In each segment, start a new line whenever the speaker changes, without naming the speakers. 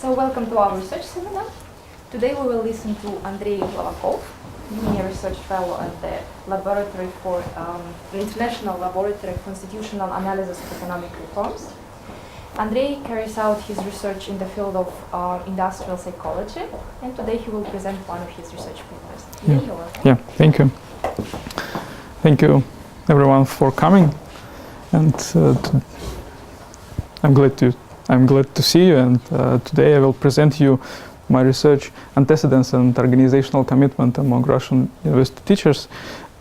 So welcome to our research seminar. Today we will listen to Andrey Lovakov, Junior Research Fellow at the Laboratory for the International Laboratory of Constitutional Analysis of Economic Reforms. Andrey carries out his research in the field of industrial psychology, and today he will present one of his research papers.
Yeah, thank you. Thank you, everyone, for coming. And I'm glad to see you. And today I will present you my research, Antecedents and Organizational Commitment among Russian University Teachers.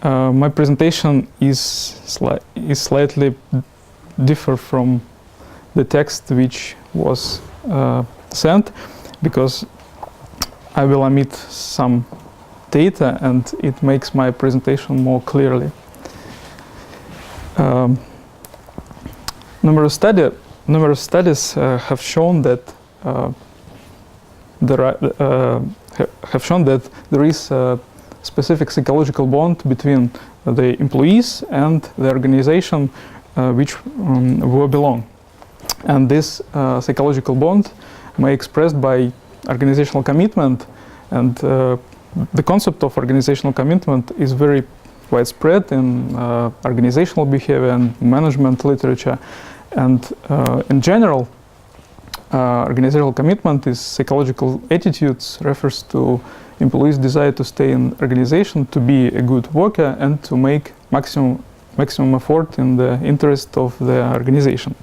My presentation is slightly different from the text which was sent, because I will omit some data and it makes my presentation more clearly. Numerous studies have shown that there is a specific psychological bond between the employees and the organization which we belong. And this psychological bond may be expressed by organizational commitment, and the concept of organizational commitment is very widespread in organizational behavior and management literature. And in general, organizational commitment is psychological attitudes, refers to employees' desire to stay in organization, to be a good worker, and to make maximum effort in the interest of the organization.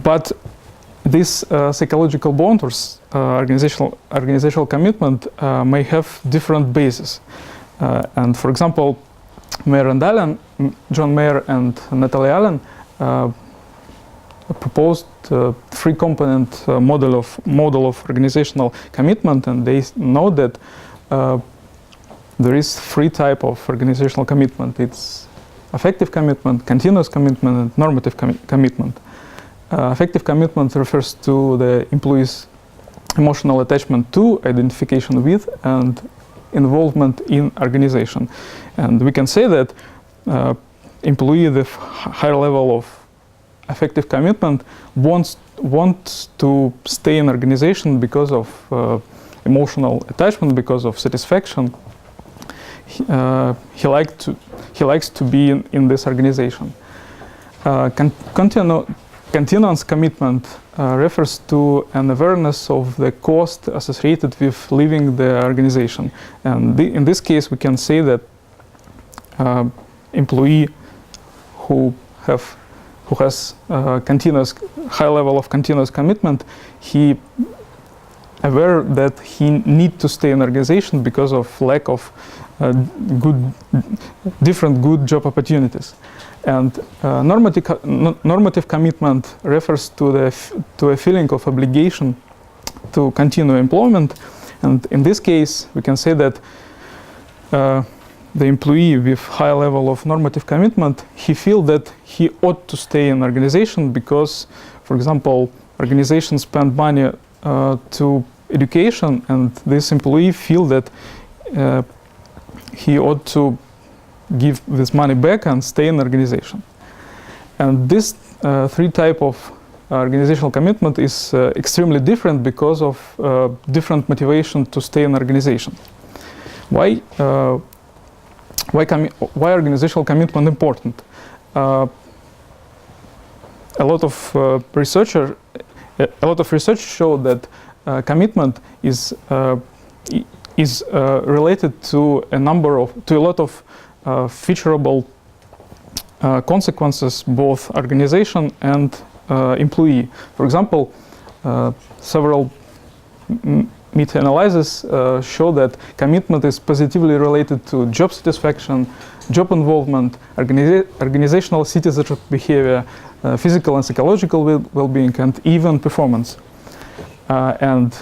But this psychological bond or organizational commitment may have different bases. And for example, John Mayer and Natalie Allen proposed three-component model of organizational commitment, and they know that there is three types of organizational commitment. It's affective commitment, continuous commitment, and normative commitment. Affective commitment refers to the employee's emotional attachment to, identification with, and involvement in organization. And we can say that employee with higher level of affective commitment wants to stay in organization because of emotional attachment, because of satisfaction. He likes to be in this organization. Continuous commitment refers to an awareness of the cost associated with leaving the organization. And in this case, we can say that employee who has high level of continuous commitment, he aware that he need to stay in organization because of lack of different good job opportunities. And normative commitment refers to a feeling of obligation to continue employment. And in this case, we can say that the employee with high level of normative commitment, he feels that he ought to stay in organization because, for example, organizations spend money to education, and this employee feel that he ought to give this money back and stay in organization. And this three type of organizational commitment is extremely different because of different motivation to stay in organization. Why organizational commitment important? A lot of research show that commitment is related to a lot of featurable consequences, both organization and employee. For example, several meta-analyses show that commitment is positively related to job satisfaction, job involvement, organizational citizenship behavior, physical and psychological well-being, and even performance. And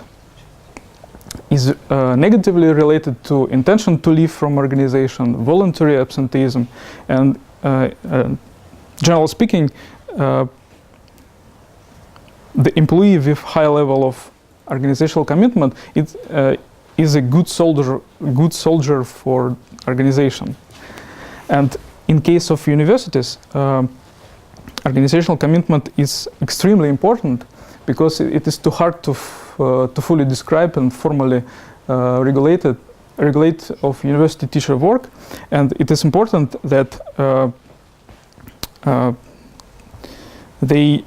is negatively related to intention to leave from organization, voluntary absenteeism, and generally speaking, the employee with high level of organizational commitment is a good soldier for organization. And in case of universities, organizational commitment is extremely important because it is too hard to fully describe and formally regulate of university teacher work, and it is important that they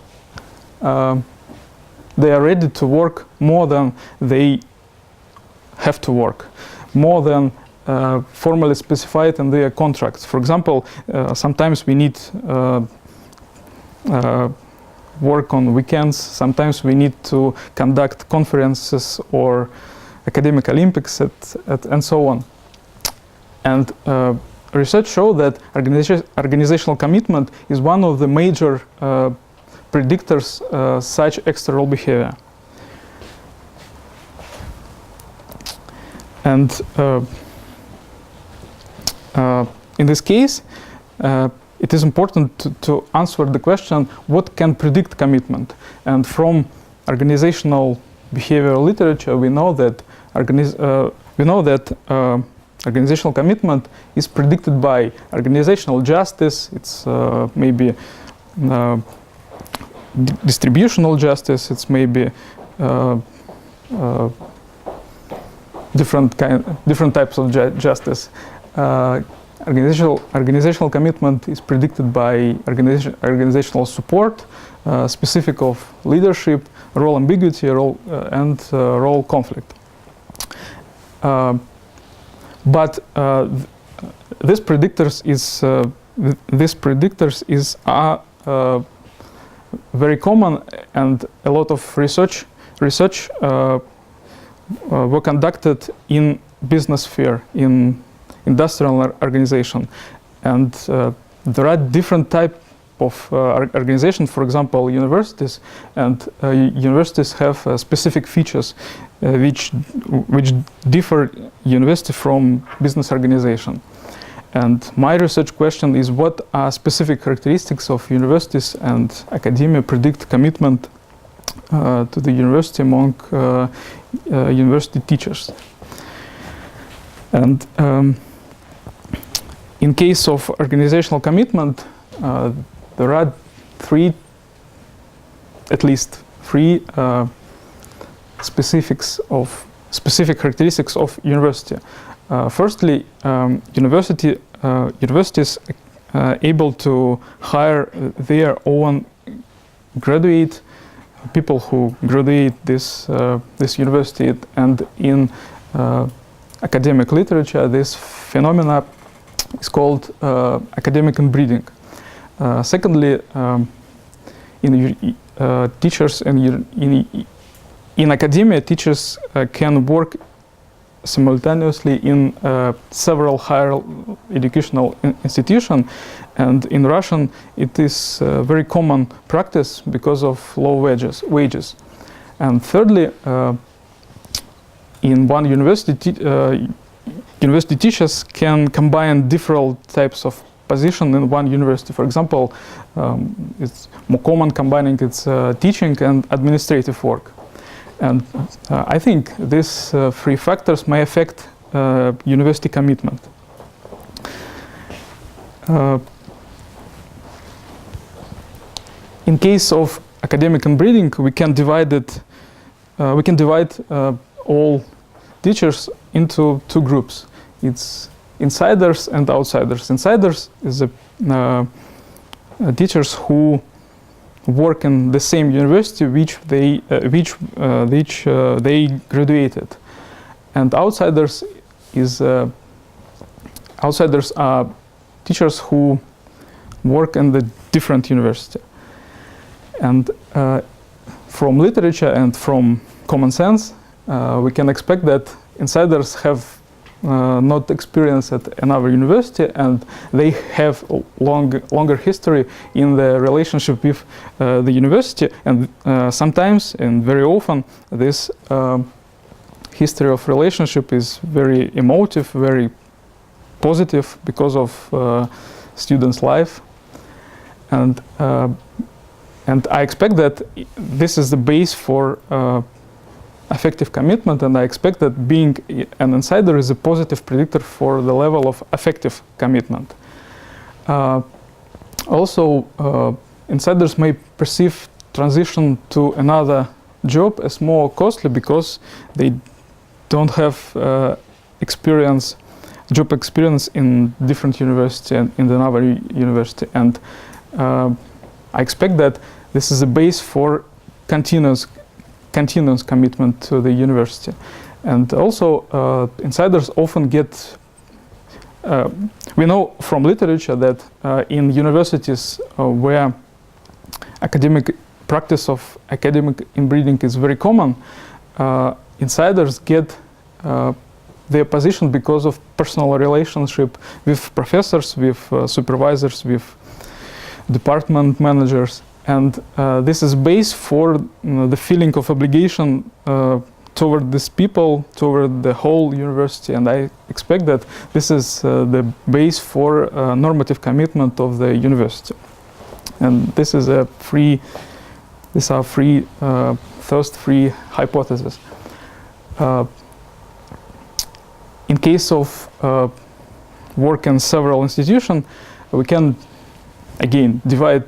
are ready to work more than they have to work, more than formally specified in their contracts. For example, sometimes we need work on weekends, sometimes we need to conduct conferences or academic Olympics and so on. And research shows that organizational commitment is one of the major predictors such external behavior. And in this case, it is important to answer the question, what can predict commitment? And from organizational behavioral literature, we know that organizational commitment is predicted by organizational justice. It's maybe distributional justice. It's maybe different types of justice. Organizational commitment is predicted by organizational support, specific of leadership, role ambiguity, and role conflict. But these predictors are very common, and a lot of research were conducted in business sphere, in industrial organization, and there are different types of organization. For example, universities, and universities have specific features which differ university from business organization. And my research question is, what are specific characteristics of universities and academia predict commitment to the university among university teachers? And in case of organizational commitment, there are at least three specific characteristics of university. Firstly, universities able to hire their own graduate people who graduate this university, and in academic literature, this phenomena is called academic inbreeding. Secondly, teachers in academia, teachers can work simultaneously in several higher educational institutions, and in Russian it is a very common practice because of low wages. And thirdly, in one university, university teachers can combine different types of position in one university. For example, it's more common combining its teaching and administrative work. And I think these three factors may affect university commitment. In case of academic inbreeding, we can divide all teachers into two groups. It's insiders and outsiders. Insiders is teachers who work in the same university which they graduated, and outsiders are teachers who work in the different university. And from literature and from common sense, we can expect that insiders have not experience at another university, and they have longer history in the relationship with the university, and sometimes and very often this history of relationship is very emotive, very positive because of students' life, and I expect that this is the base for affective commitment, and I expect that being an insider is a positive predictor for the level of affective commitment. Also, insiders may perceive transition to another job as more costly because they don't have job experience in different university and in another university. And I expect that this is a base for continuous commitment to the university. And also, insiders often get, we know from literature that in universities where practice of academic inbreeding is very common, insiders get their position because of personal relationship with professors, with supervisors, with department managers. And this is base for the feeling of obligation toward these people, toward the whole university. And I expect that this is the base for normative commitment of the university. And this is these are thirst-free hypotheses. In case of work in several institutions, we can again divide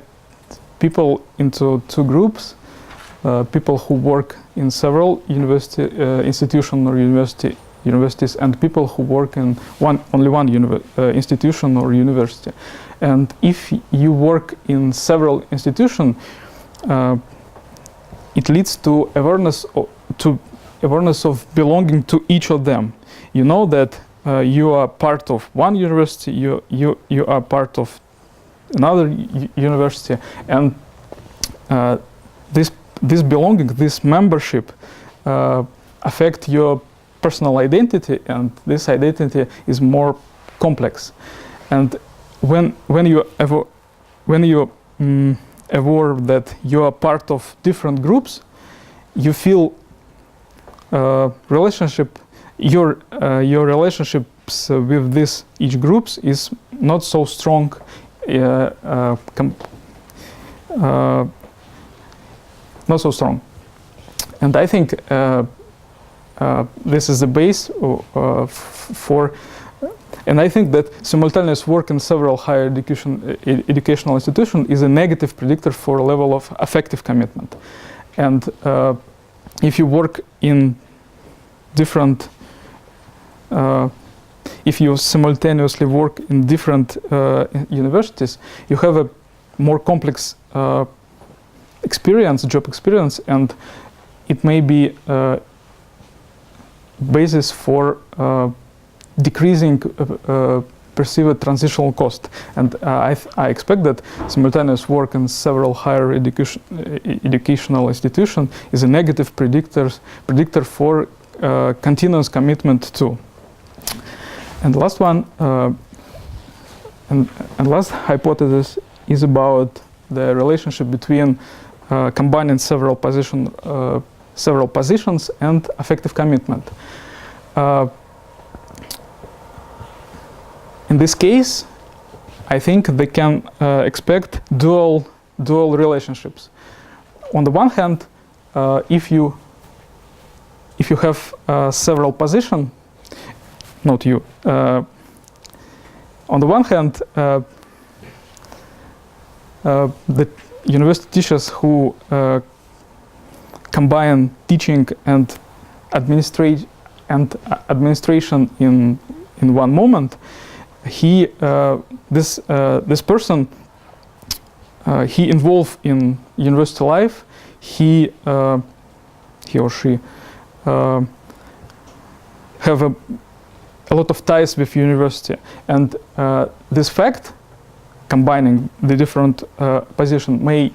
people into two groups: people who work in several institutions or universities, and people who work in only one institution or university. And if you work in several institutions, it leads to awareness of belonging to each of them. You know that you are part of one university, you are part of another university, and this belonging, this membership, affect your personal identity, and this identity is more complex. And when you aware that you are part of different groups, you feel your relationships with each groups is not so strong, not so strong. And I think this is the base for, and I think that simultaneous work in several higher educational institutions is a negative predictor for a level of affective commitment. And if you work in different, if you simultaneously work in different universities, you have a more complex job experience, and it may be basis for decreasing perceived transitional cost. And I expect that simultaneous work in several higher educational institutions is a negative predictor for continuous commitment too. And the last one, and last hypothesis is about the relationship between combining several positions and affective commitment. In this case, I think they can expect dual relationships. On the one hand, if you have several positions, not you. On the one hand, the university teachers who combine teaching and administration in one moment, this person he involved in university life. He or she have a lot of ties with university, and this fact, combining the different positions, may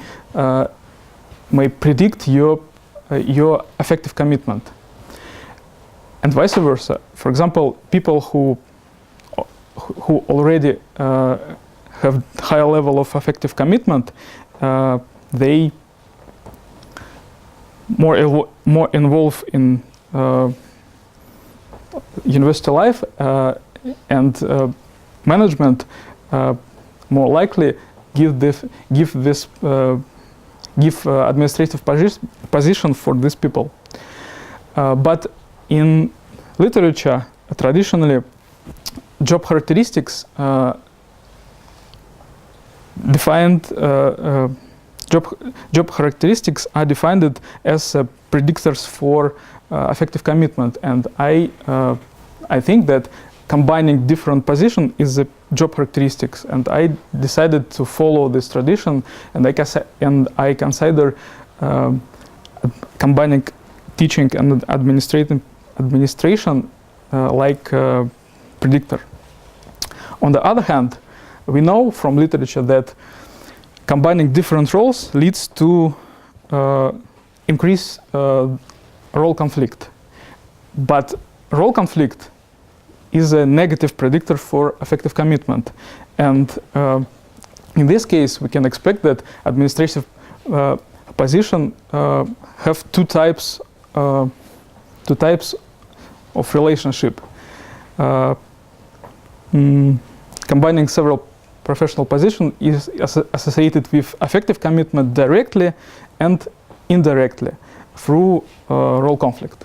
predict your affective commitment, and vice versa. For example, people who already have higher level of affective commitment, they more involved in university life, and management more likely give administrative position for these people. But in literature, traditionally, job characteristics defined job characteristics are defined as predictors for affective commitment, and I think that combining different positions is a job characteristics, and I decided to follow this tradition, and I consider combining teaching and administration like predictor. On the other hand, we know from literature that combining different roles leads to increase role conflict. But role conflict is a negative predictor for affective commitment. And in this case, we can expect that administrative position have two types of relationship. Combining several professional positions is associated with affective commitment directly and indirectly through role conflict.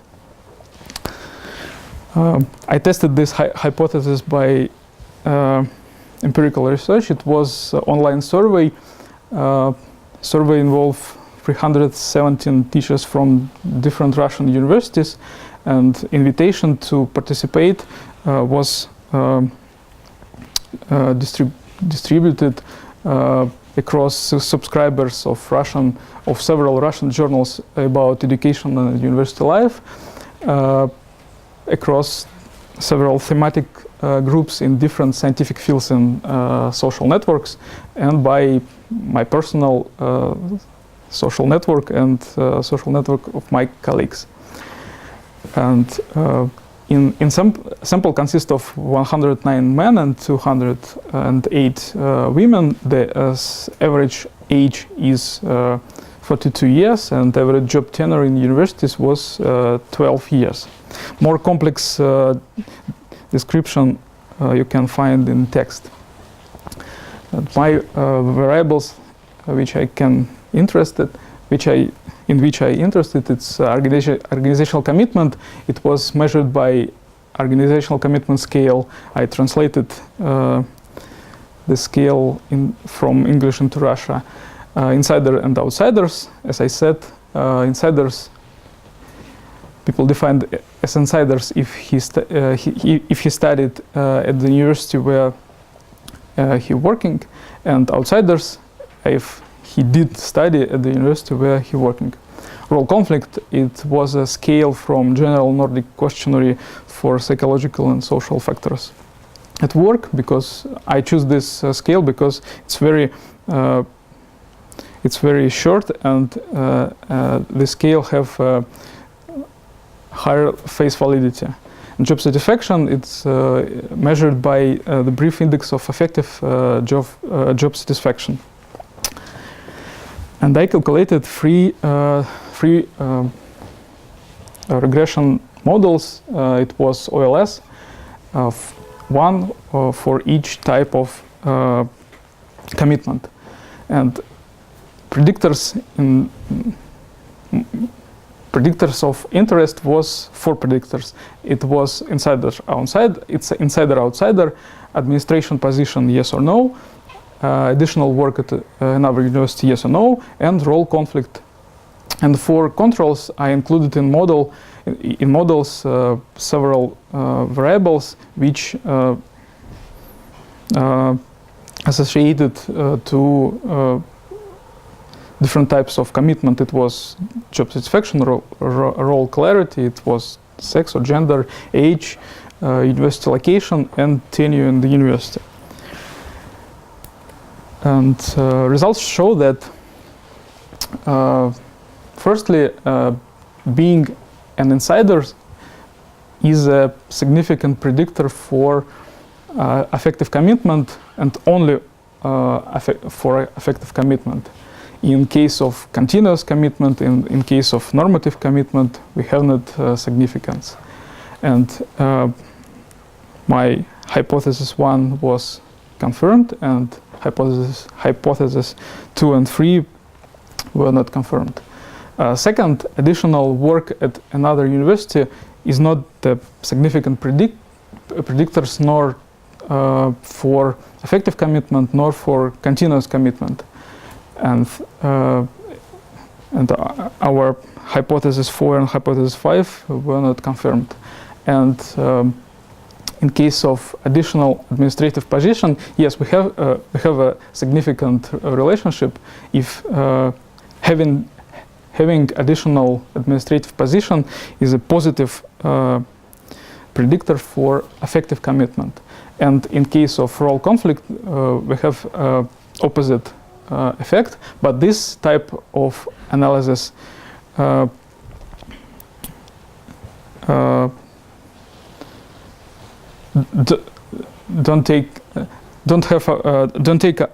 I tested this hypothesis by empirical research. It was online survey. Survey involved 317 teachers from different Russian universities, and invitation to participate was distributed across subscribers of several Russian journals about education and university life, across several thematic groups in different scientific fields and social networks, and by my personal social network and social network of my colleagues. And in sample consists of 109 men and 208 women. The average age is 42 years, and average job tenure in universities was 12 years. More complex description you can find in text. My variables which I interested, it's organizational commitment. It was measured by organizational commitment scale. I translated the scale from English into Russia. Insider and outsiders. As I said, insiders, people defined as insiders if he studied at the university where he working, and outsiders if he did study at the university where he working. Role conflict, it was a scale from general Nordic questionnaire for psychological and social factors at work, because I choose this scale because it's very short, and the scale have higher face validity. And job satisfaction, it's measured by the brief index of affective job satisfaction. And I calculated three regression models. It was OLS, one for each type of commitment. And predictors of interest was 4 predictors. It was insider outsider, administration position yes or no, additional work at another university yes or no, and role conflict. And for controls, I included in models several variables which associated to different types of commitment. It was job satisfaction, role clarity, it was sex or gender, age, university location, and tenure in the university. And results show that firstly, being an insider is a significant predictor for affective commitment, and only for affective commitment. In case of continuous commitment, in case of normative commitment, we have not significance. And my hypothesis 1 was confirmed, and hypothesis 2 and 3 were not confirmed. Second, additional work at another university is not the significant predictors nor for affective commitment nor for continuous commitment. and our hypothesis 4 and hypothesis 5 were not confirmed. And in case of additional administrative position, yes, we have a significant relationship. If having additional administrative position is a positive predictor for affective commitment. And in case of role conflict, we have opposite effect. But this type of analysis don't take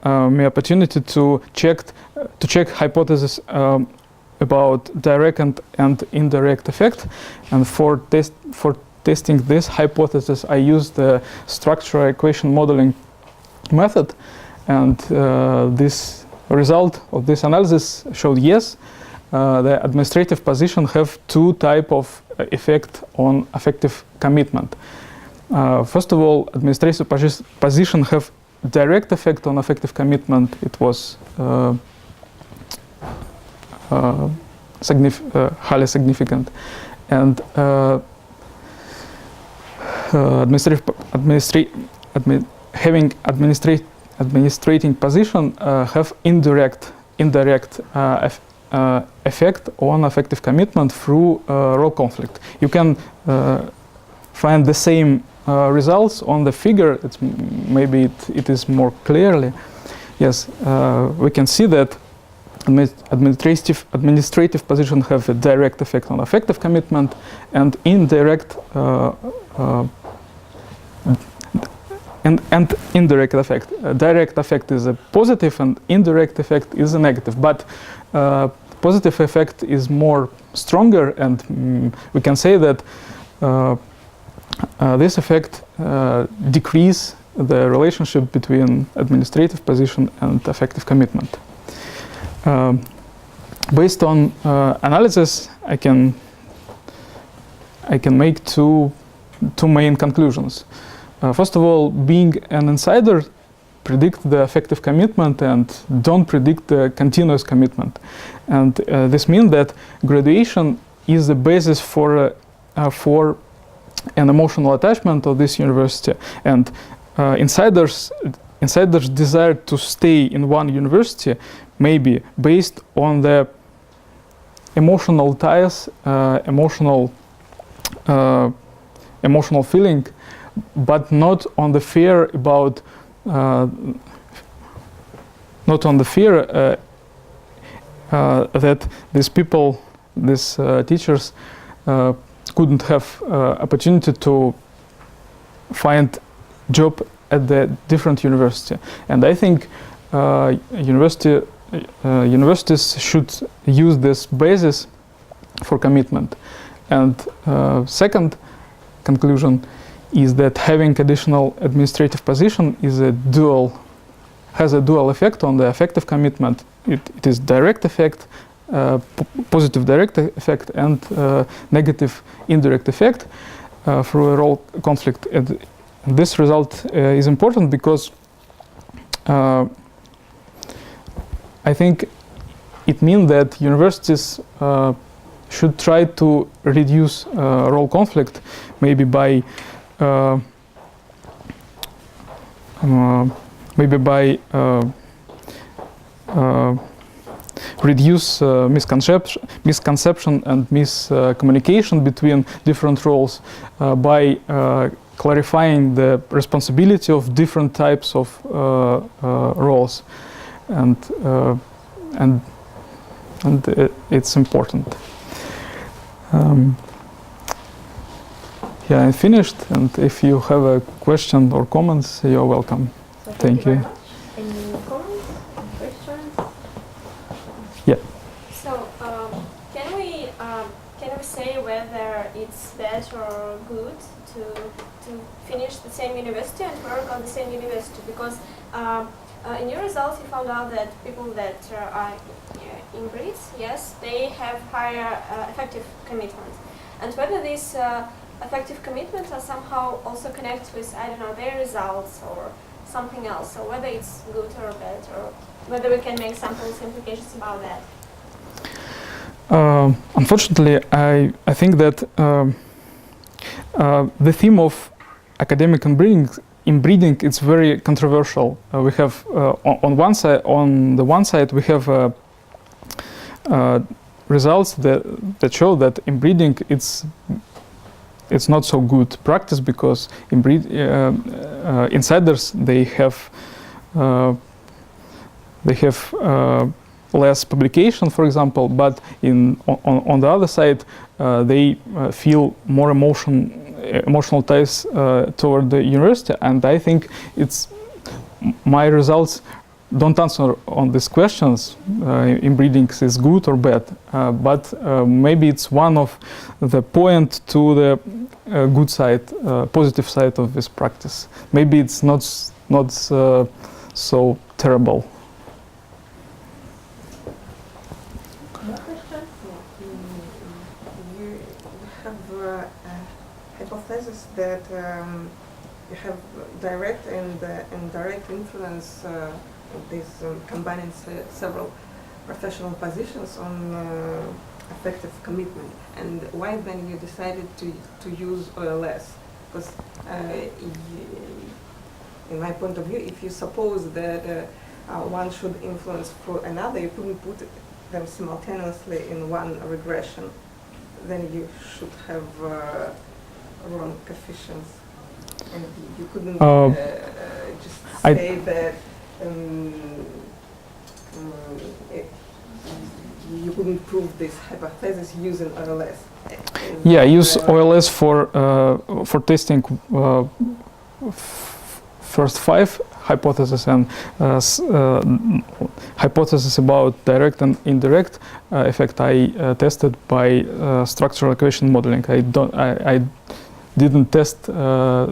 me opportunity to check hypothesis about direct and indirect effect, and for testing this hypothesis I use the structural equation modeling method, and this result of this analysis showed yes, the administrative position have two type of effect on affective commitment. First of all, administrative position have direct effect on affective commitment. It was highly significant, and having administrating position have indirect effect on affective commitment through role conflict. You can find the same results on the figure. Maybe it is more clearly. Yes, we can see that administrative position have a direct effect on affective commitment, and indirect and indirect effect. Direct effect is a positive, and indirect effect is a negative. But positive effect is more stronger, and we can say that this effect decrease the relationship between administrative position and affective commitment. Based on analysis, I can make two main conclusions. First of all, being an insider predict the affective commitment and don't predict the continuous commitment, and this means that graduation is the basis for an emotional attachment of this university, and insiders desire to stay in one university maybe based on the emotional ties, emotional feeling, but not on the fear about that these people, these teachers, couldn't have opportunity to find job at the different university. And I think universities should use this basis for commitment. And second conclusion is that having additional administrative position has a dual effect on the affective commitment. It is direct effect, positive direct effect, and negative indirect effect through a role conflict. And this result is important because I think it means that universities should try to reduce role conflict, maybe by reduce misconception and miscommunication between different roles, by clarifying the responsibility of different types of roles, and it's important. Yeah, I finished, and if you have a question or comments, you're welcome.
So
thank you.
Very much. Any comments, questions?
Yeah.
So, can we say whether it's bad or good to finish the same university and work on the same university? Because in your results, you found out that people that are inbreeds, yes, they have higher affective commitment, and whether these affective commitments are somehow also connected with, I don't know, their results or something else. So whether it's good or bad, or whether we can make samples implications about that.
Unfortunately, I think that the theme of academic inbreeding is very controversial. We have on the one side we have results that show that inbreeding it's not so good practice, because insiders they have less publication, for example, but on the other side they feel more emotional ties toward the university, and I think my results don't answer on these questions. Inbreeding is good or bad, but maybe it's one of the point to the good side, positive side of this practice. Maybe it's not so terrible.
You have a hypothesis that you have direct and indirect influence this combining several professional positions on affective commitment. And why then you decided to use OLS? Because in my point of view, if you suppose that one should influence for another, you couldn't put them simultaneously in one regression. Then you should have wrong coefficients, and you couldn't just say that you couldn't prove this hypothesis using OLS.
Yeah, use OLS for testing first 5 hypotheses and hypotheses about direct and indirect effect. I tested by structural equation modeling. I didn't test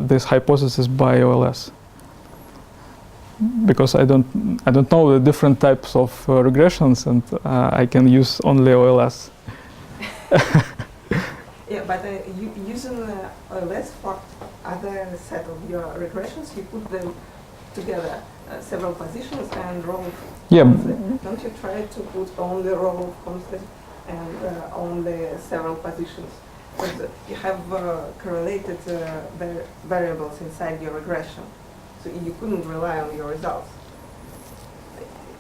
this hypothesis by OLS, because I don't know the different types of regressions, and I can use only OLS.
Yeah, but using OLS for other set of your regressions, you put them together, several positions and row of conflict. Don't you try to put only row of conflict and only several positions? Because you have correlated variables inside your regression, so you couldn't rely on your results.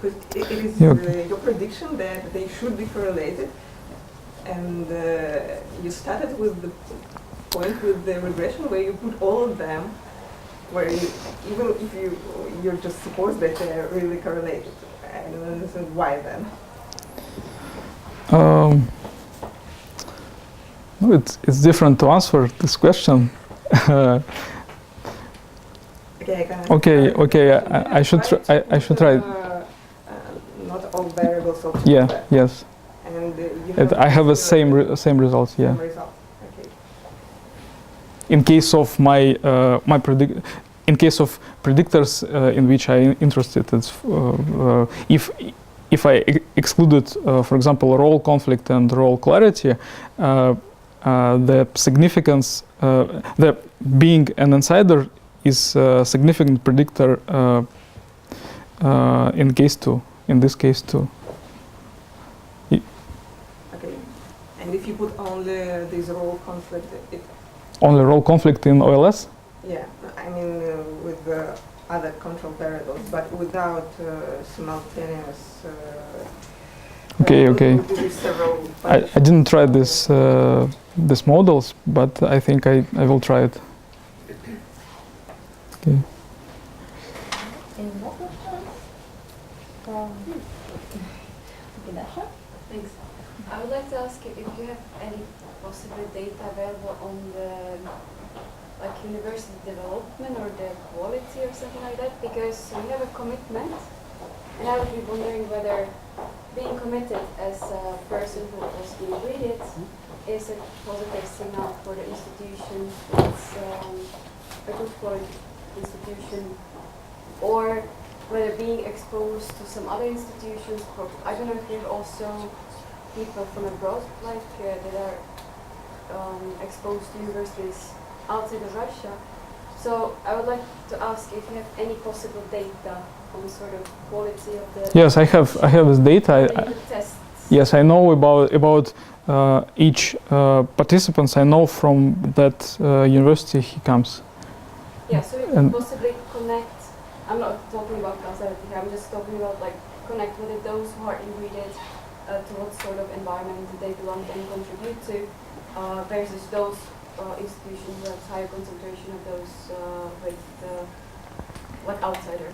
Because it is your prediction that they should be correlated, and you started with the point with the regression where you put all of them, where even if you just suppose that they're really correlated. I don't understand why then.
It's different to answer this question. Okay. I should try.
Not all variables of
Yes.
And
I have the same results. Yeah.
Same result. Okay.
In case of in case of predictors in which I interested, it's if I excluded, for example, role conflict and role clarity, the significance, the being an insider is a significant predictor in case 2. In this case too.
Okay. And if you put only this role conflict,
only role conflict in OLS?
Yeah, I mean with the other control variables, but without simultaneous.
Okay. I
I
didn't try this these models, but I think I will try it. Okay.
Any more questions?
Thanks. I would like to ask you if you have any possible data available on the university development or the quality or something like that, because we have a commitment, and I would be wondering whether being committed as a person who was being graded is a positive signal for the institution. It's a good quality institution, or whether being exposed to some other institutions. I don't know if you have also people from abroad, like that are exposed to universities outside of Russia. So So I would like to ask if you have any possible data on sort of quality of the
Yes, I have this data.
tests.
Yes, I know about each participants. I know from that university he comes.
Yeah, so you
And
could possibly connect. I'm not talking about causality here. I'm just talking about like connect with those who are inbreeded to what sort of environment they belong and contribute to, versus those institutions where it's higher concentration of those with what outsider.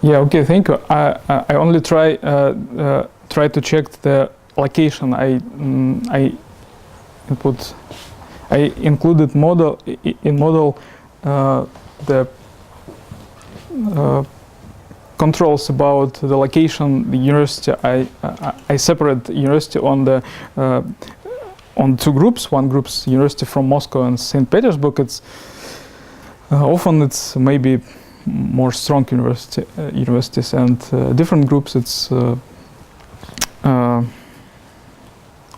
Yeah. Okay. Thank you. I only try to check the location. I included model in model the controls about the location, the university. I separate the university on two groups. One group's university from Moscow and St. Petersburg. It's often it's maybe more strong universities, and different groups. It's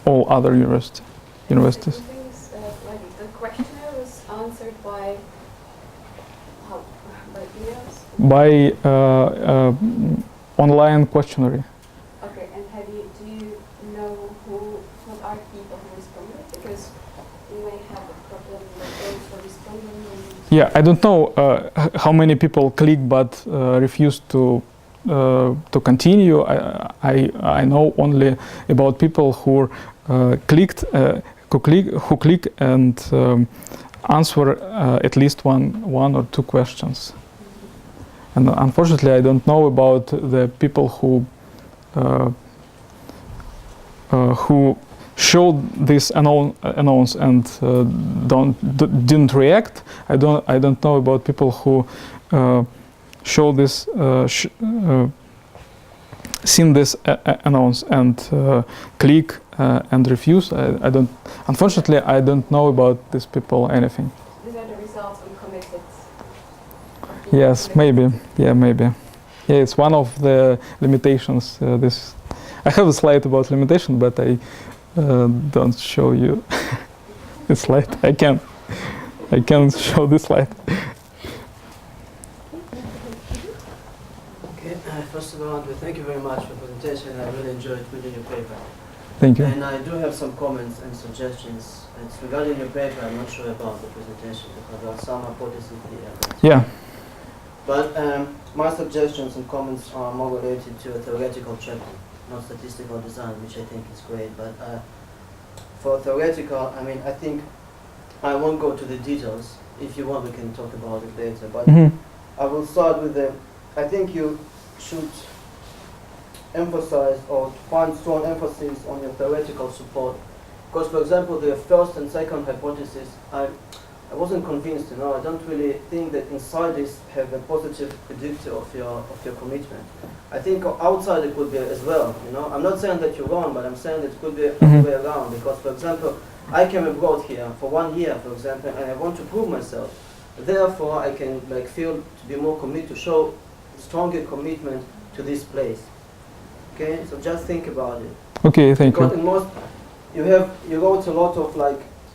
all other universities.
The thing is, like the questionnaire was answered by emails.
By online questionnaire.
Okay, and do you know what are people who responded? Because you may have a problem with those who responding.
Yeah, I don't know how many people click but refuse to continue. I know only about people who click and answer at least one or two questions. And unfortunately, I don't know about the people who showed this announce and didn't react. I don't know about people who show this seen this announce and click and refuse. I don't. Unfortunately, I don't know about these people anything.
These are the results on committed.
Yes, maybe. Yeah, maybe. Yeah, it's one of the limitations. This I have a slide about limitation, but I don't show you the slide. I can't show this slide.
Okay, first of all, Andrey, thank you very much for the presentation. I really enjoyed reading your paper.
Thank you.
And I do have some comments and suggestions. It's regarding your paper, I'm not sure about the presentation because there are some hypotheses here.
Yeah.
But my suggestions and comments are more related to a theoretical chapter, not statistical design, which I think is great. But for theoretical, I mean, I think I won't go to the details. If you want, we can talk about it later. But I will start with I think you should emphasize or find strong emphasis on your theoretical support. Because, for example, the first and second hypothesis, I wasn't convinced. I don't really think that inside this have a positive predictor of your commitment. I think outside it could be as well. I'm not saying that you're wrong, but I'm saying that it could be the other way around. Because, for example, I came abroad here for 1 year, for example, and I want to prove myself. Therefore, I can feel to be more committed, to show stronger commitment to this place. Okay, so just think about it.
Okay, thank you.
Because in most, you wrote a lot of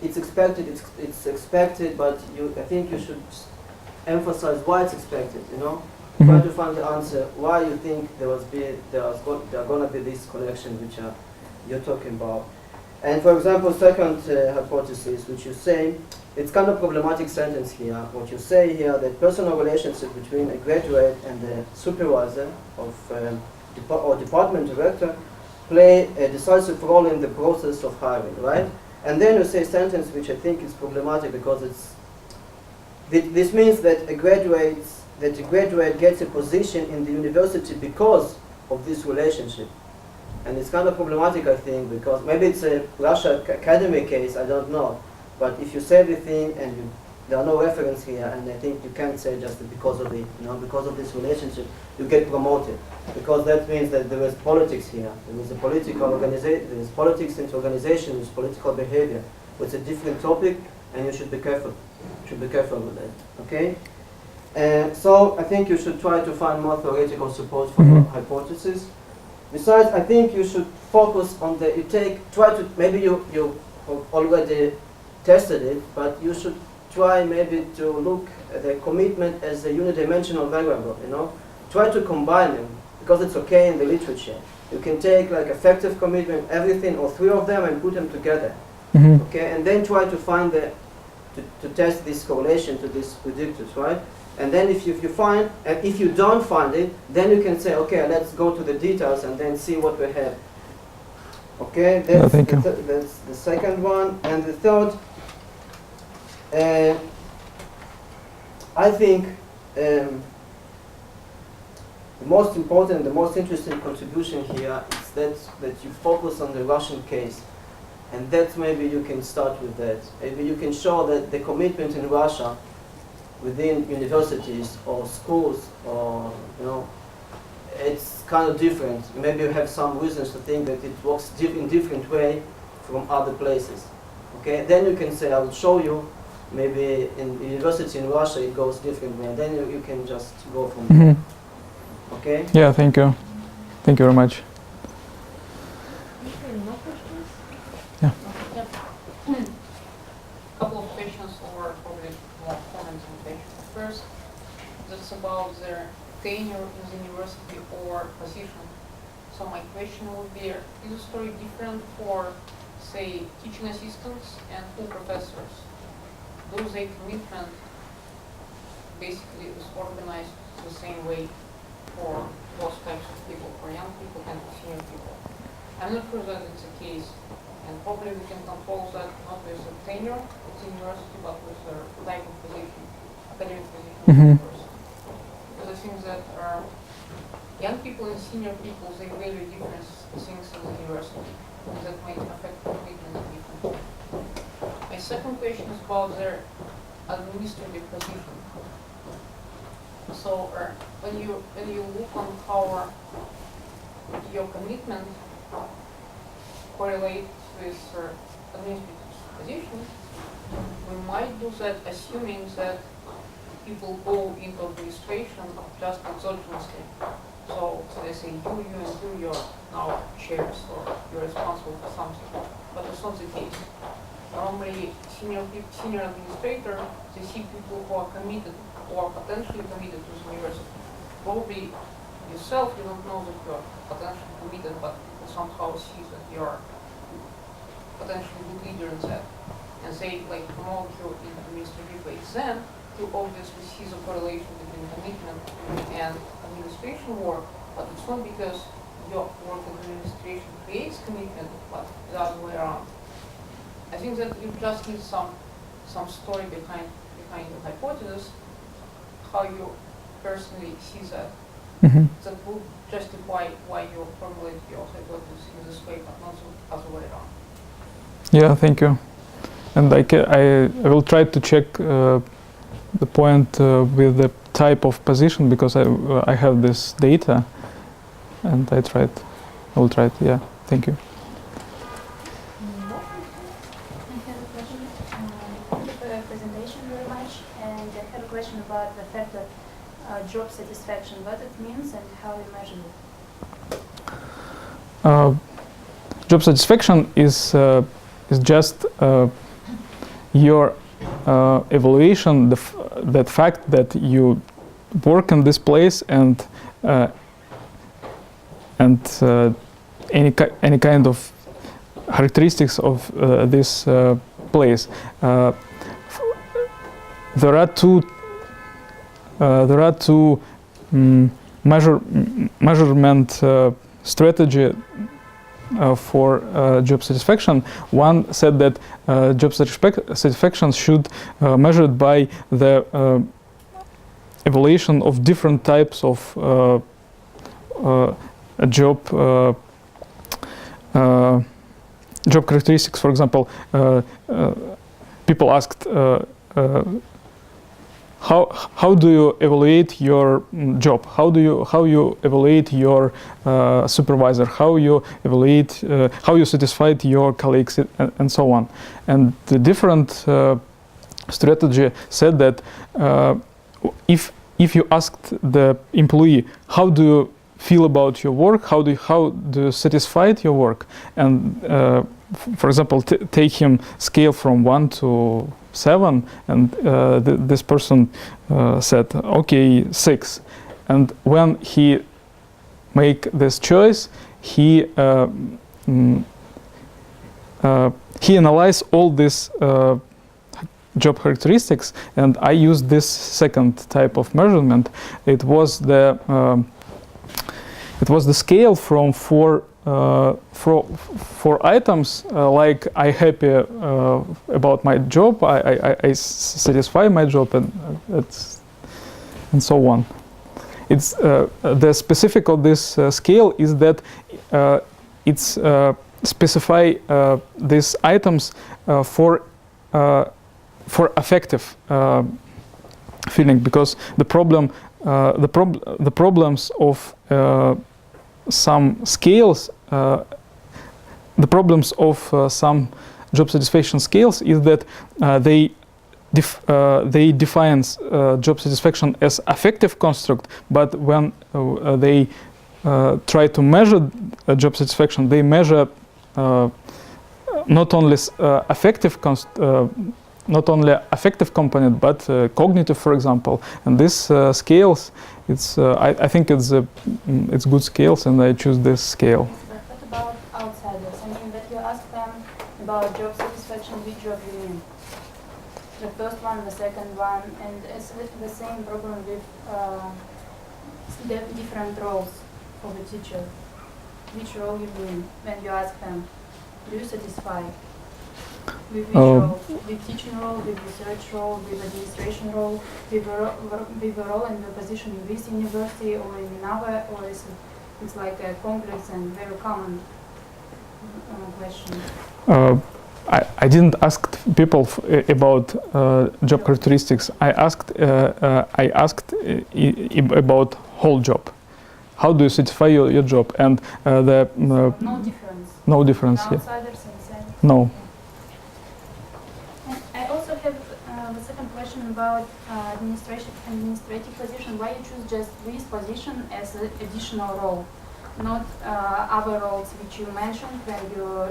it's expected, but I think you should emphasize why it's expected. Try to find the answer why you think there are going to be this connection which you're talking about. And for example, second hypothesis, which you say, it's kind of problematic sentence here. What you say here, that personal relationship between a graduate and the supervisor of or department director play a decisive role in the process of hiring, right? And then you say a sentence which I think is problematic because this means that a graduate gets a position in the university because of this relationship. And it's kind of problematic, I think, because maybe it's a Russia academy case, I don't know. But if you say the thing and there are no reference here, and I think you can't say just that because of because of this relationship, you get promoted. Because that means that there is politics here. There is a political organization, there is politics into organization, there is political behavior. It's a different topic, and you should be careful. You should be careful with that, okay? So I think you should try to find more theoretical support for your hypothesis. Besides, I think you should focus on maybe you already tested it, but you should try maybe to look at the commitment as a unidimensional variable, you know. Try to combine them, because it's okay in the literature. You can take like affective commitment, everything, or three of them, and put them together.
Mm-hmm.
Okay, and then try to find to test this correlation to these predictors, right? And then if you find, and if you don't find it, then you can say, okay, let's go to the details and then see what we have. Okay, that's, that's the second one. And the third, I think the most important, the most interesting contribution here is that you focus on the Russian case. And that maybe you can start with that. Maybe you can show that the commitment in Russia within universities or schools, or you know, it's kind of different. Maybe you have some reasons to think that it works in different way from other places. Okay, then you can say, I will show you. Maybe in the university in Russia it goes different way. And then you can just go from there. Okay.
Yeah. Thank you. Thank you very much.
Couple of questions, or probably more comments on questions. First, that's about their tenure in the university or position. So my question would be, is the story different for, say, teaching assistants and full professors? Do their commitment basically is organized the same way for both types of people, for young people and senior people? I'm not sure that it's the case. And probably we can control that not with the tenure at the university, but with the type of position, academic position of the person. Because I think that young people and senior people, they value different things in the university, and that might affect commitment differently. My second question is about their administrative position. So when you look on how your commitment correlates with administrative position, we might do that assuming that people go into administration just exogenously. So they say, you and you're now chairs, or you're responsible for something. But it's not the case. Normally, senior administrator, they see people who are committed or potentially committed to the university. Probably yourself, you don't know that you're potentially committed, but people somehow see that you're potentially good leader in that, and they like promote you in administrative ways. Then you obviously see the correlation between commitment and administration work, but it's not because your work in administration creates commitment, but the other way around. I think that you just need some story behind your hypothesis, how you personally see that. That would justify why you formulate your hypothesis in this way, but not the other way around.
Yeah, thank you. And I will try to check the point with the type of position, because I have this data, and I will try it. Yeah, thank you.
I have a question. Thank you for your presentation very much. And I have a question about the fact that job satisfaction, what it means and how you measure it.
Job satisfaction is just your evaluation, that fact that you work in this place, and any kind of characteristics of this place. There are two measurement strategy for job satisfaction. One said that job satisfaction should measured by the evaluation of different types of job characteristics. For example, people asked, how do you evaluate your job? How you evaluate your supervisor? How you evaluate how you satisfied your colleagues, and so on. And the different strategy said that if you asked the employee, how do you feel about your work? How do you satisfy your work? And for example, take him scale from 1 to 7, and this person said, okay, 6. And when he make this choice, he analyzed all these job characteristics, and I used this second type of measurement. It was the scale from four items, like I happy about my job, I satisfy my job, and so on. It's the specific of this scale is that it's specify these items for affective feeling, because the problems of some scales, the problems of some job satisfaction scales is that they define job satisfaction as affective construct, but when they try to measure job satisfaction, they measure not only affective component, but cognitive, for example. And this scales, it's I think it's good scales, and I choose this scale.
But what about outsiders? I mean, that you ask them about job satisfaction, which job you mean? The first one, the second one, and it's the same problem with the different roles for the teacher. Which role you mean when you ask them? Do you satisfy? With which role? With teaching role, with research role, with administration role, with a role and the position in this university or in another, or is it's like a complex and very common question?
I didn't ask people about job characteristics. I asked about whole job. How do you satisfy your job? And no
difference.
No difference.
Outsiders inside.
No.
And I also have the second question about administrative position. Why you choose just this position as an additional role, not other roles which you mentioned when you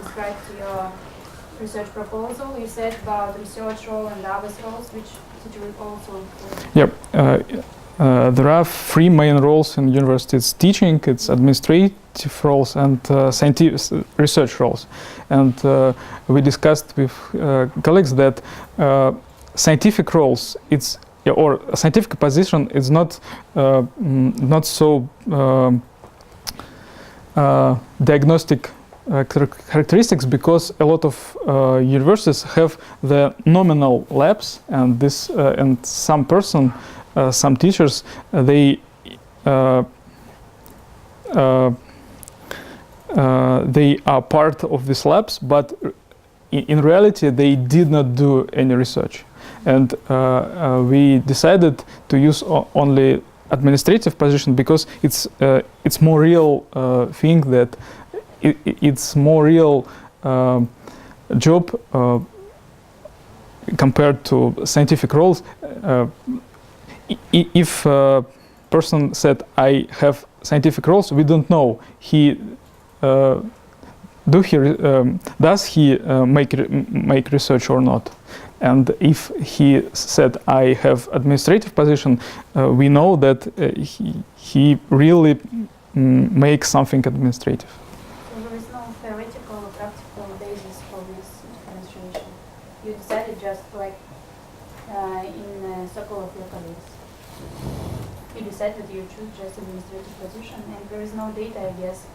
described your research proposal? You said about research role and other roles, which teacher also.
Yep. There are 3 main roles in university. It's teaching, it's administrative roles, and scientific research roles. And we discussed with colleagues that scientific roles, or scientific position is not so diagnostic characteristics, because a lot of universities have the nominal labs, and this and some teachers they are part of these labs, but in reality they did not do any research, and we decided to use only administrative position because it's more real thing, that it's more real job compared to scientific roles. If a person said, I have scientific roles, we don't know does he make research or not. And if he said, I have administrative position, we know that he really makes something administrative.
So there is no theoretical or practical basis for this differentiation. You decided just like in a circle of your colleagues. You decided that you choose just administrative position, and there is no data, I guess,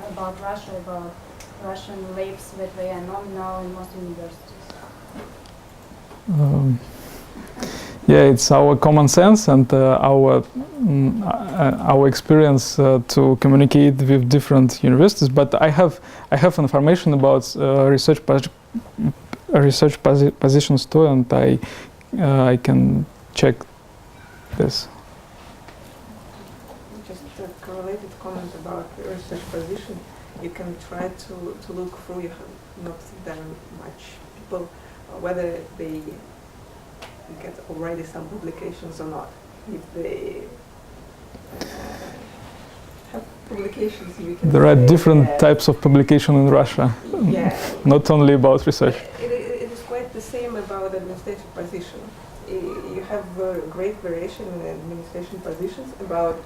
about Russia, about Russian labs that they are nominal in most universities.
Yeah, it's our common sense and our experience to communicate with different universities. But I have information about research positions too, and I can check this.
Just a correlated comment about the research position. You can try to look through. You have not done much people whether they get already some publications or not. If they publications you can
There are
say
different
that
types of publication in Russia,
yeah,
not only about research.
it is quite the same about administrative position. You have great variation in administration positions about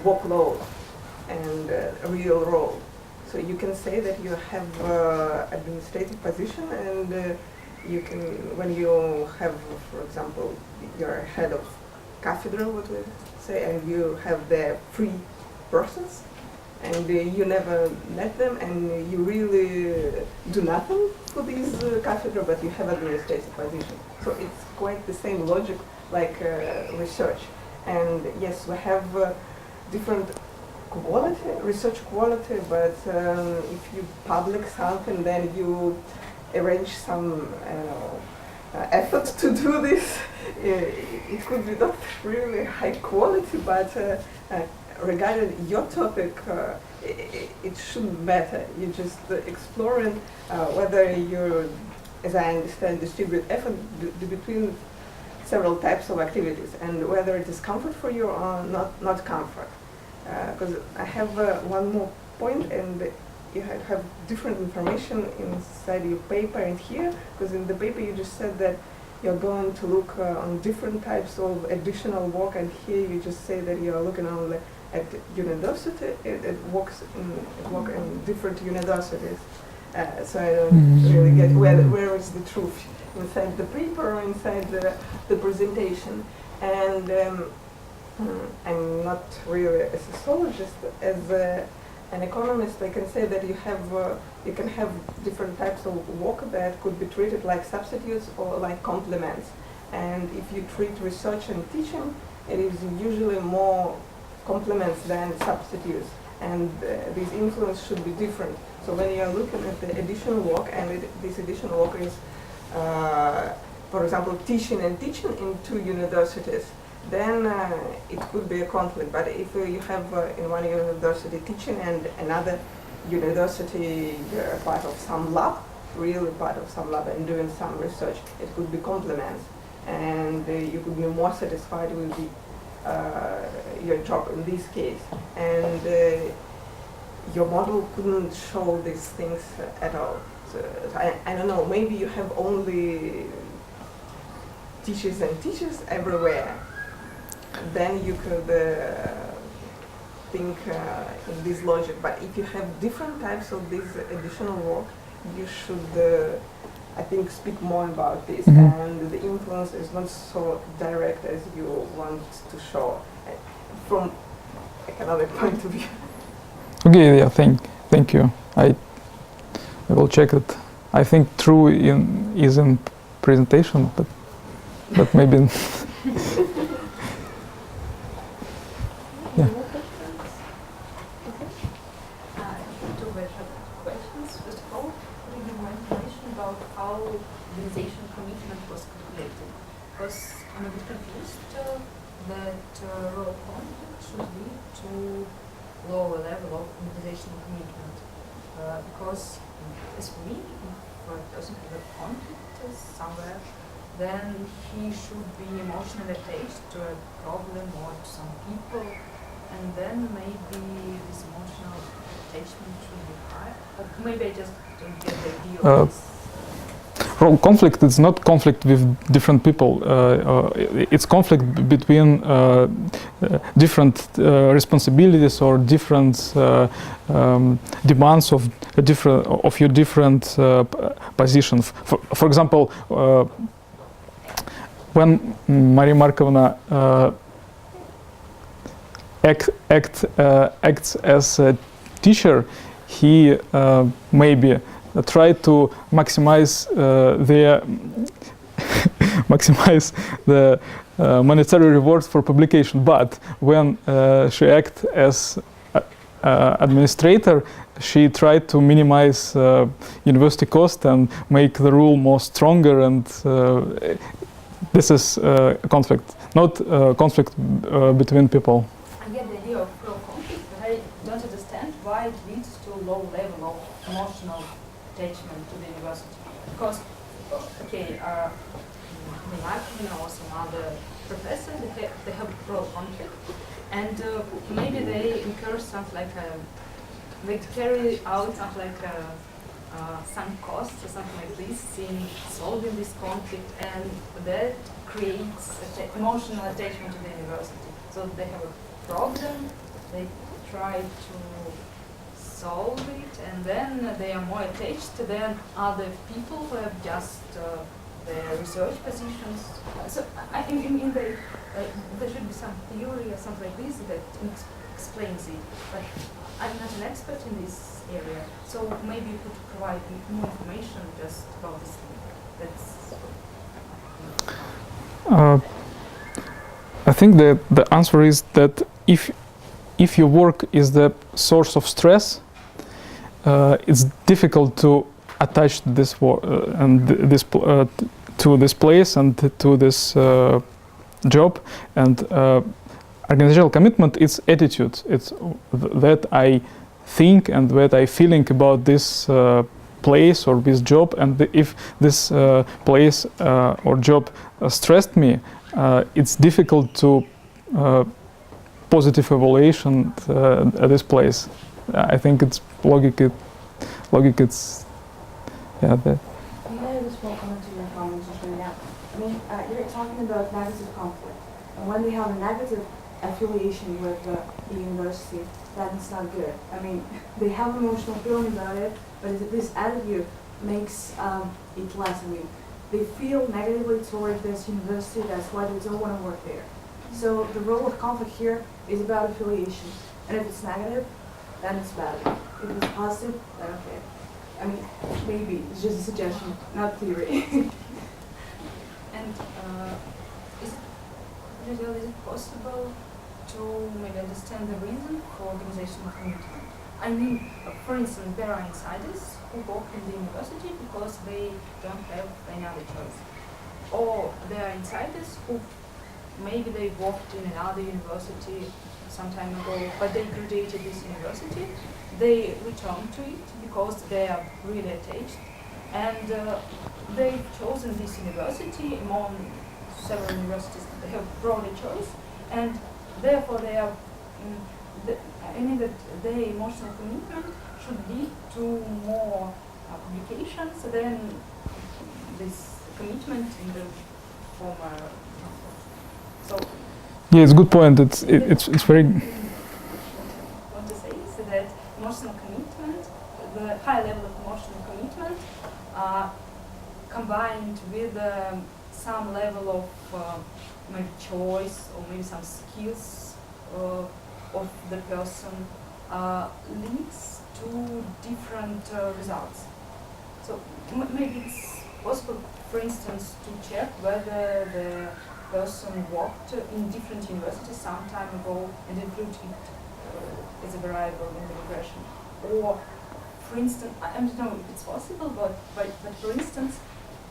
workload and real role. So you can say that you have administrative position, and you can, when you have, for example, you're head of cathedral, what we say, and you have the free persons, and you never met them, and you really do nothing for this cathedral, but you have administrative position. So it's quite the same logic like research. And yes, we have different quality, research quality, but if you publish something, then you arrange some effort to do this. It could be not really high quality, but regarding your topic, it shouldn't matter. You're just exploring whether you, as I understand, distribute effort between several types of activities, and whether it is comfort for you or not comfort. Because I have one more point, and you have different information inside your paper and here, because in the paper you just said that you're going to look on different types of additional work, and here you just say that you're looking only at university. It works in different universities. So I don't really get where is the truth, inside the paper or inside the presentation. And I'm not really a sociologist. As an economist, I can say that you can have different types of work that could be treated like substitutes or like complements. And if you treat research and teaching, it is usually more complements than substitutes. And this influence should be different. So when you are looking at the additional work, and this additional work is, for example, teaching in two universities, then it could be a conflict. But if you have in one university teaching and another university part of some lab, really part of some lab and doing some research, it could be complements. And you could be more satisfied with your job in this case. And your model couldn't show these things at all. So I don't know, maybe you have only teachers and teachers everywhere. Then you could think in this logic. But if you have different types of this additional work, you should, I think, speak more about this. And the influence is not so direct as you want to show from economic point of view.
Okay, yeah, thank you. I will check it. I think true is in presentation, but maybe. Yeah.
Two very short questions. First of all, could you give more information about how organization commitment was calculated? Because I'm a bit confused that role conflict should lead to lower level of organizational commitment. Because, as for me, if a person has a conflict somewhere, then he should be emotionally attached to a problem or to some people, and then maybe this emotional attachment should be high. But maybe I just don't get the idea of this.
Role conflict is not conflict with different people. It's conflict between different responsibilities or different demands of your different positions. For example, when Maria Markovna acts as a teacher, he maybe try to maximize the monetary rewards for publication. But when she acts as administrator, she tried to minimize university cost and make the rule more stronger, and this is conflict, not conflict between people.
I get the idea of role conflict, but I don't understand why it leads to low level of emotional attachment to the university. Because, okay, Martin or some other professor, they have role conflict, and maybe they incur something like they carry out something like some costs or something like this in solving this conflict, and that creates emotional attachment to the university. So they have a problem, they try to solve it, and then they are more attached than other people who have just their research positions. So I think in the, there should be some theory or something like this that explains it. But I'm not an expert in this area, so maybe you could provide more information just about this thing. That's.
I think that the answer is that if your work is the source of stress, it's difficult to attach this work and to this place and to this job. And organizational commitment is attitude. It's that I think and that I feeling about this place or this job. And if this place or job stressed me, it's difficult to positive evaluation at this place. I think it's logic. It's yeah.
May I just one comment to your comments just right now? I mean, you're talking about negative conflict, and when they have a negative affiliation with the university, that's not good. I mean, they have emotional feeling about it, but this attitude makes it less. I mean, they feel negatively toward this university. That's why they don't want to work there. So the role of conflict here is about affiliation, and if it's negative, then it's bad. If it's positive, then okay. I mean, maybe it's just a suggestion, not theory.
And is it possible to maybe understand the reason for organizational commitment? I mean, for instance, there are insiders who work in the university because they don't have any other choice. Or there are insiders who maybe they worked in another university some time ago, but they graduated this university. They return to it because they are really attached, and they've chosen this university among several universities. They have broader choice, and therefore they are. I mean that their emotional commitment should lead to more publications than this commitment in the former. So.
Yeah, it's a good point. It's very.
What to say is that emotional commitment, the high level of emotional commitment, combined with some level of maybe choice or maybe some skills of the person, leads to different results. So maybe it's possible, for instance, to check whether the person worked in different universities some time ago and include it as a variable in the regression. Or, for instance, I don't know if it's possible, but for instance,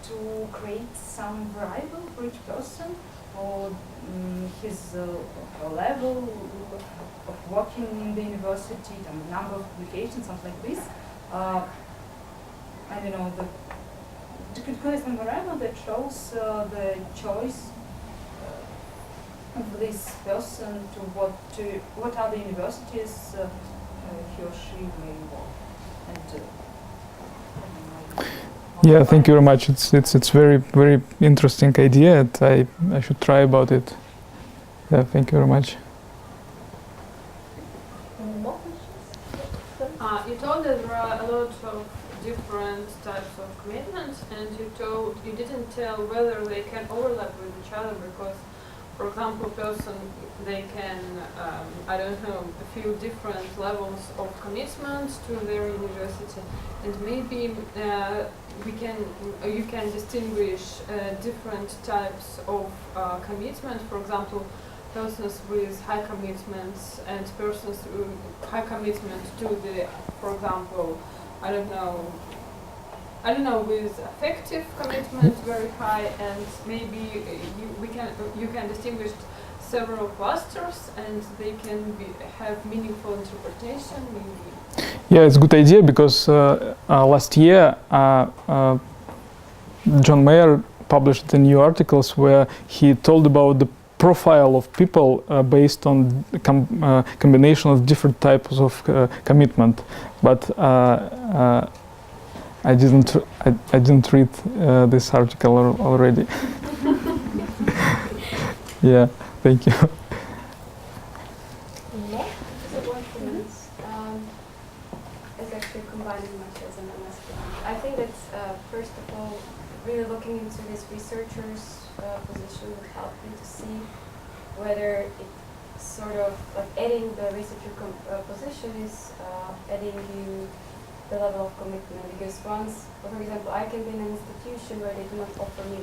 to create some variable for each person or his level of working in the university, the number of publications, something like this. I don't know, to create some variable that shows the choice of this person to what other universities he or she may work. And
yeah, thank you very much. It's very interesting idea. And I should try about it. Yeah, thank you very much.
You told that there are a lot of different types of commitments, and you didn't tell whether they can overlap with each other, because, for example, they can, I don't know, feel different levels of commitment to their university, and maybe you can distinguish different types of commitment. For example, persons with high commitments and persons with high commitment to the, for example, I don't know, with affective commitment very high, and maybe you can distinguish several clusters, and they can have meaningful interpretation. Maybe.
Yeah, it's a good idea because last year John Mayer published the new articles where he told about the profile of people based on combination of different types of commitment, but I didn't read this article already. Yeah, thank you.
It's actually combining methods and investigating. I think that's first of all, really looking into this researcher's position would help you to see whether it's sort of like adding the researcher position is adding you the level of commitment. Because once, for example, I can be in an institution where they do not offer me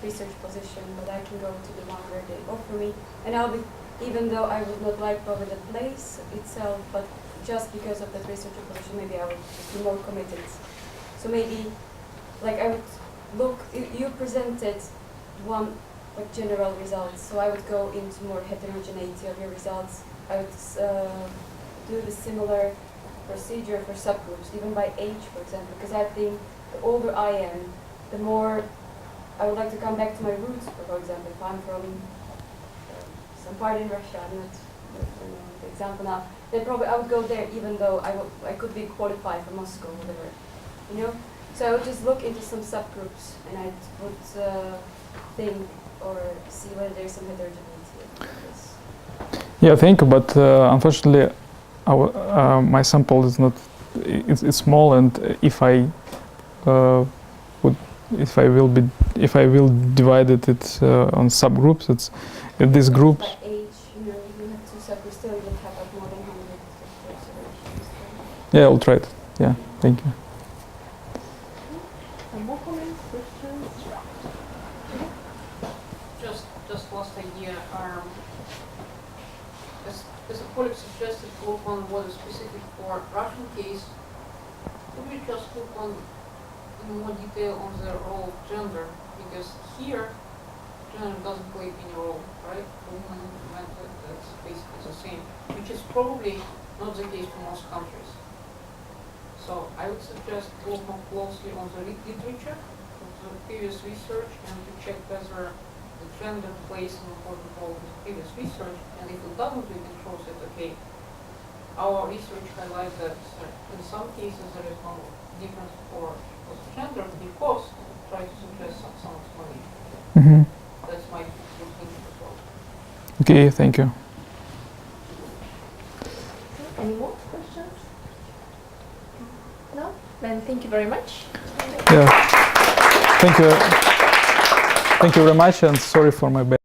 research position, but I can go to the one where they offer me, and I'll be, even though I would not like probably the place itself, but just because of that researcher position, maybe I would be more committed. So maybe, like I would look, you presented one like general results, so I would go into more heterogeneity of your results. I would do the similar procedure for subgroups, even by age, for example, because I think the older I am, the more I would like to come back to my roots. For example, if I'm from some part in Russia, I'm not the example now, then probably I would go there even though I could be qualified for Moscow or whatever, you know? So I would just look into some subgroups and I would think or see whether there's some heterogeneity in this.
Yeah, thank you, but unfortunately my sample is not, it's small, and if I will divide it on subgroups, it's these groups.
By age, you have two subgroups, still you would have like more than 100 observations.
Yeah, I'll try it. Yeah, thank you.
More comments, questions?
Just last idea. As a colleague suggested, look on what is specific for Russian case. Could we just look on in more detail on the role of gender? Because here, gender doesn't play any role, right? Woman, man, that's basically the same, which is probably not the case for most countries. So I would suggest to look more closely on the literature of the previous research and to check whether the gender plays an important role in the previous research, and if it doesn't, we can show that, okay, our research highlights that in some cases there is no difference for gender because try to suggest some explanation.
Mm-hmm.
That's my thinking as well.
Okay, thank you.
Any more questions? No? Then thank you very much.
Yeah. Thank you. Thank you very much, and sorry for my bad.